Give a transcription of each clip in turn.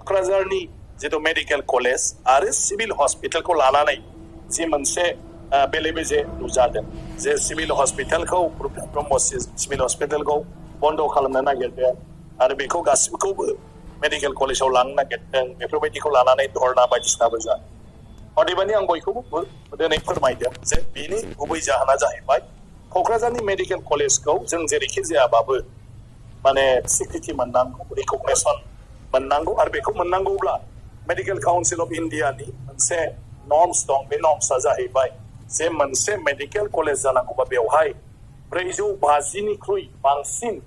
क'क्राझारनि जितु medical college आरो सिभिल हस्पिटालखौ लानानै जि मोनसे बेले बेजे नुजादों जे सिभिल हस्पिटालखौ ब्रह्म सिभिल हस्पिटालखौ बन्द खालामनो नागिरदों आरो बेखौ गासिबोखौबो मेडिकेल कलेजाव लांनो नागिरदों बेफोरबायदिखौ लानानै धरना बायदिसिनाबो जादों अदेबानि आं बयखौबो दिनै फोरमायदों जे बेनि गुबै जाहोना जाहैबाय क'क्राझारनि मेडिकेल कलेजखौ जों जेरैखि जायाबाबो माने सिक्रिटि मोननांगौ रिकगनिसन मोननांगौ आरो बेखौ मोननांगौब्ला मेडिकेल काउन्सिल अफ इन्डियानि मोनसे नर्म्स दं बे नर्म्सआ जाहैबाय जे मोनसे मेडिकेल कलेज जानांगौबा बेवहाय 450निख्रुइ बांसिन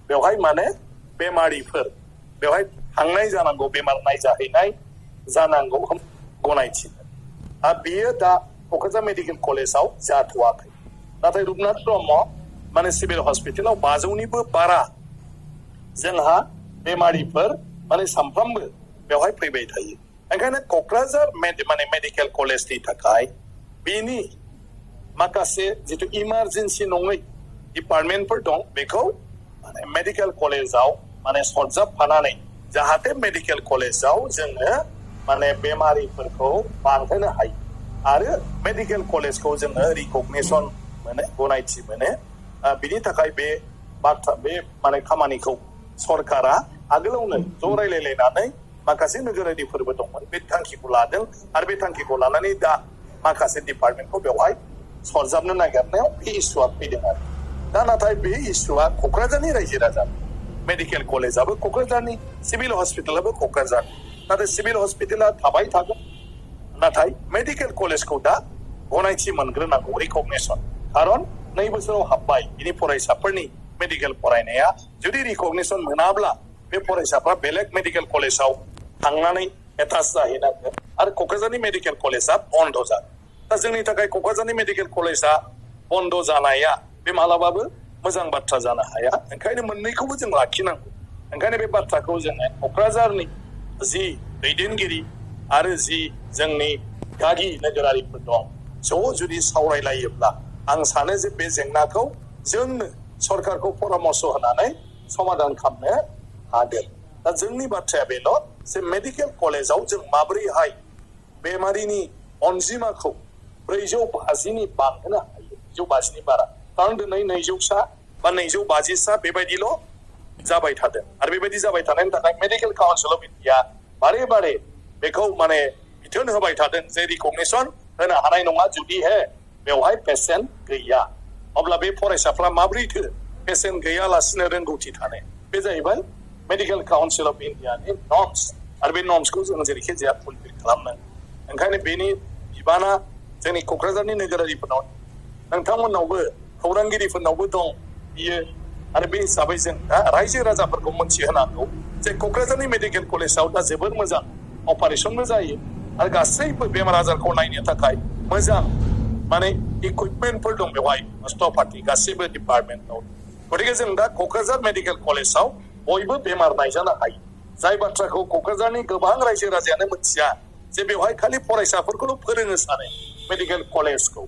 बेवहाय माने बेमारिफोर बेवहाय थांनाय जानांगौ बेमार नायजाहैनाय जानांगौ गनायथि आरो बेयो दा क'क्राझार मेडिकेल कलेजाव जाथ'वाखै नाथाय रुपनाथ ब्रह्म माने सिभिल हस्पिटालाव 500निबो बारा जोंहा बेमारिफोर माने सानफ्रामबो बेवहाय फैबाय थायो ओंखायनो क'क्राझार माने मेडिकेल कलेजनि थाखाय बेनि माखासे जितु इमारजेन्सि नङै डिपार्टमेन्टफोर दं बेखौ माने मेडिकेल कलेजाव माने सरजाबफानानै जाहाथे मेडिकेल कलेजाव जोङो माने बेमारिफोरखौ बांहोनो हायो आरो मेडिकेल कलेजखौ जोङो रिकगनिसन मोनो गनायथि मोनो बिनि थाखाय बे बाथ्रा बे माने खामानिखौ सरकारा आगोलावनो ज' रायलायलायनानै माखासे नोगोरारिफोरबो दंमोन बे थांखिखौ लादों आरो बे थांखिखौ लानानै दा माखासे डिपार्टमेन्टखौ बेवहाय सरजाबनो नागिरनायाव बे इस्युआ फैदों आरो दा नाथाय बे इस्युआ क'क्राझारनि रायजो राजा मेडिकेल कलेजाबो क'क्राझारनि सिभिल हस्पिटालाबो क'क्राझार नाथाय सिभिल हस्पिटाला थाबाय थागोन नाथाय मेडिकेल कलेजखौ दा गनायथि मोनग्रोनांगौ रिकगनिसन खारन 2 बोसोराव हाबबाय बिनि फरायसाफोरनि मेडिकेल फरायनाया जुदि रिकगनिसन मोनाब्ला बे फरायसाफ्रा बेलेग मेडिकेल कलेजाव थांनानै एटाच जाहैनांगोन आरो क'क्राझारनि मेडिकेल कलेजा बन्द जागोन दा जोंनि थाखाय क'क्राझारनि मेडिकेल कलेजा बन्द जानाया बे मालाबाबो मोजां बाथ्रा जानो हाया ओंखायनो मोननैखौबो जों लाखिनांगौ ओंखायनो बे बाथ्राखौ जोङो क'क्राझारनि जि दैदेनगिरि आरो जि जोंनि गागि नोगोरारिफोर दं ज' जुदि सावरायलायोब्ला आं सानो जे बे जेंनाखौ जोंनो सरकारखौ परामर्श होनानै समाधान खालामनो हागोन दा जोंनि बाथ्राया बेल' जे मेडिकेल कलेजाव जों माबोरैहाय बेमारिनि अनजिमाखौ 450नि बांहोनो हायो 450नि बारा खारन दिनै 200सा बा 250सा बेबायदिल' जाबाय थादों आरो बेबायदि जाबाय थानायनि थाखाय मेडिकेल काउन्सिल अफ इन्डिया बारे बारे बेखौ माने बिथोन होबाय थादों जे रिकगनिसन होनो हानाय नङा जुदिहे बेवहाय पेसेन्ट गैया अब्ला बे फरायसाफ्रा माब्रैथो पेसेन्ट गैयालासिनो रोंगौथि थानो बे जाहैबाय मेडिकेल काउन्सिल अफ इन्डियानि नर्म्स आरो बे नर्म्सखौ जों जेरैखि जाया फुलफिल खालामनो ओंखायनो बेनि बिबाना जोंनि क'क्राझारनि नोगोरारिफोरनाव नोंथांमोननावबो खौरांगिरिफोरनावबो दं बियो आरो बे हिसाबै जों दा रायजो राजाफोरखौ मोनथिहोनांगौ जे क'क्राझारनि मेडिकेल कलेजाव दा जोबोर मोजां अपारेशनबो जायो आरो गासैबो बेमार आजारखौ नायनो थाखाय मोजां माने इकुइपमेन्टफोर दं बेवहाय अस्त्र पार्टी गासैबो डिपार्टमेन्टआव गतिके जों दा क'क्राझार मेडिकेल कलेजाव बयबो बेमार नायजानो हायो जाय बाथ्राखौ क'क्राझारनि गोबां रायजो राजायानो मिथिया जे बेवहाय खालि फरायसाफोरखौल' फोरोङो सानो मेडिकेल कलेजखौ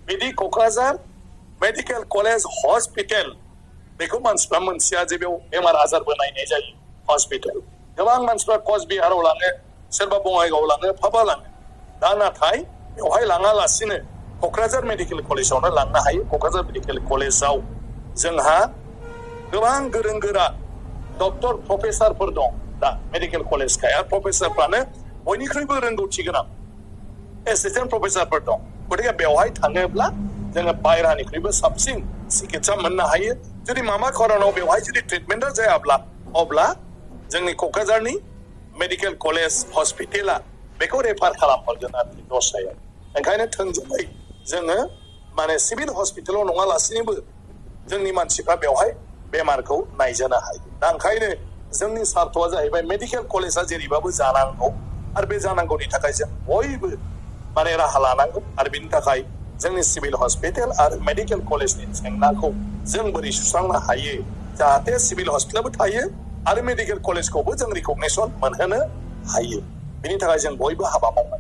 बिदि क'क्राझार मेडिकेल कलेज हस्पिटाल बेखौ मानसिफ्रा मोनथिया जे बेयाव बेमार आजारबो नायनाय जायो हस्पिटाल गोबां मानसिफ्रा कचबिहाराव लाङो सोरबा बङाइगाव लाङो फाबा लाङो दा नाथाय बेवहाय लाङालासिनो क'क्राझार मेडिकेल कलेजावनो लांनो हायो क'क्राझार मेडिकेल कलेजाव जोंहा गोबां गोरों गोरा डक्टर प्रफेसारफोर दं दा मेडिकेल कलेजखाया प्रफेसारफ्रानो बयनिख्रुइबो रोंगौथि गोनां एसिस्टेन्ट प्रफेसारफोर दं गतिके बेवहाय थाङोब्ला जोङो बायरानिख्रुइबो साबसिन चिकित्सा मोननो हायो जुदि माबा खारनाव बेवहाय जुदि ट्रिटमेन्टआ जायाब्ला अब्ला जोंनि क'क्राझारनि मेडिकेल कलेज हस्पिटाला बेखौ रेफार खालामहरगोन आरो दस्रायाव ओंखायनो थोंजोङै जोङो माने सिभिल हस्पिटालाव नङालासिनोबो जोंनि मानसिफ्रा बेवहाय बेमारखौ नायजानो हायो दा ओंखायनो जोंनि सार्थ'आ जाहैबाय मेडिकेल कलेजा जेरैबाबो जानांगौ आरो बे जानांगौनि थाखाय जों बयबो माने राहा लानांगौ आरो बेनि थाखाय जोंनि सिभिल हस्पिटाल आरो मेडिकेल कलेजनि जेंनाखौ जों बोरै सुस्रांनो हायो जाहाथे सिभिल हस्पिटालबो थायो आरो मेडिकेल कलेजखौबो जों रिकगनिसन मोनहोनो हायो बेनि थाखाय जों बयबो हाबा मावनांगौ